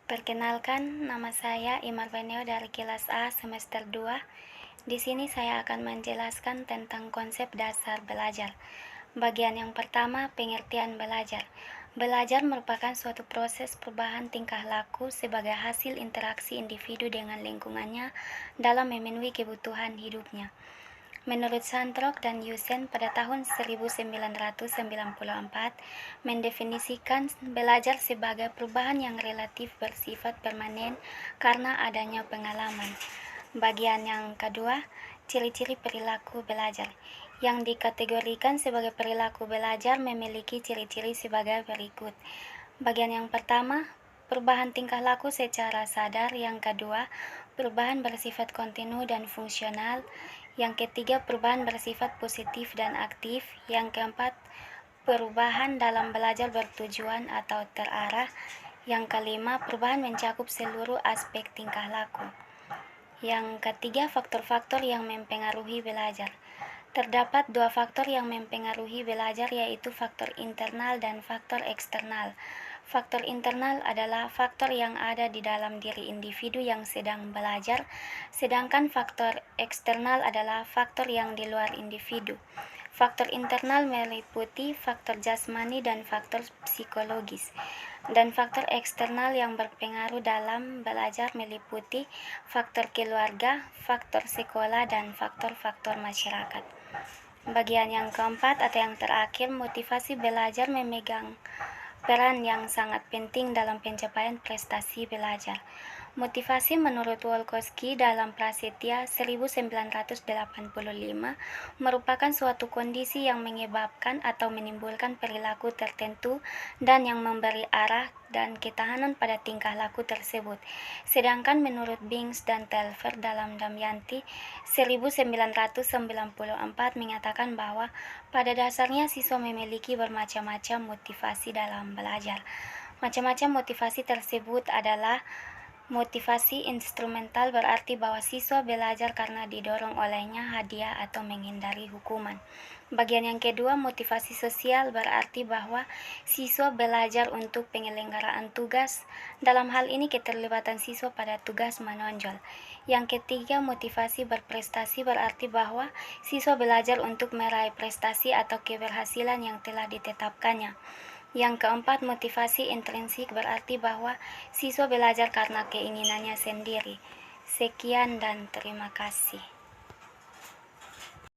Perkenalkan, nama saya Imar Beneo dari kelas A semester 2. Di sini saya akan menjelaskan tentang konsep dasar belajar. Bagian yang pertama, pengertian belajar. Belajar merupakan suatu proses perubahan tingkah laku sebagai hasil interaksi individu dengan lingkungannya dalam memenuhi kebutuhan hidupnya. Menurut Sandrock dan Yusen pada tahun 1994, mendefinisikan belajar sebagai perubahan yang relatif bersifat permanen karena adanya pengalaman. Bagian yang kedua, ciri-ciri perilaku belajar. Yang dikategorikan sebagai perilaku belajar memiliki ciri-ciri sebagai berikut. Bagian yang pertama, perubahan tingkah laku secara sadar. Yang kedua, perubahan bersifat kontinu dan fungsional. Yang ketiga, perubahan bersifat positif dan aktif. Yang keempat, perubahan dalam belajar bertujuan atau terarah. Yang kelima, perubahan mencakup seluruh aspek tingkah laku. Yang ketiga, faktor-faktor yang mempengaruhi belajar. Terdapat dua faktor yang mempengaruhi belajar, yaitu faktor internal dan faktor eksternal. Faktor internal adalah faktor yang ada di dalam diri individu yang sedang belajar, sedangkan faktor eksternal adalah faktor yang di luar individu. Faktor internal meliputi faktor jasmani dan faktor psikologis, dan faktor eksternal yang berpengaruh dalam belajar meliputi faktor keluarga, faktor sekolah, dan faktor-faktor masyarakat. Bagian yang keempat atau yang terakhir, motivasi belajar memegang peran yang sangat penting dalam pencapaian prestasi belajar. Motivasi menurut Wolkowski dalam Prasetya 1985 merupakan suatu kondisi yang menyebabkan atau menimbulkan perilaku tertentu dan yang memberi arah dan ketahanan pada tingkah laku tersebut. Sedangkan menurut Binks dan Telfer dalam Damayanti 1994 menyatakan bahwa pada dasarnya siswa memiliki bermacam-macam motivasi dalam belajar. Macam-macam motivasi tersebut adalah motivasi instrumental, berarti bahwa siswa belajar karena didorong olehnya hadiah atau menghindari hukuman. Bagian yang kedua, motivasi sosial, berarti bahwa siswa belajar untuk penyelenggaraan tugas. Dalam hal ini keterlibatan siswa pada tugas menonjol. Yang ketiga, motivasi berprestasi, berarti bahwa siswa belajar untuk meraih prestasi atau keberhasilan yang telah ditetapkannya. Yang keempat, motivasi intrinsik, berarti bahwa siswa belajar karena keinginannya sendiri. Sekian dan terima kasih.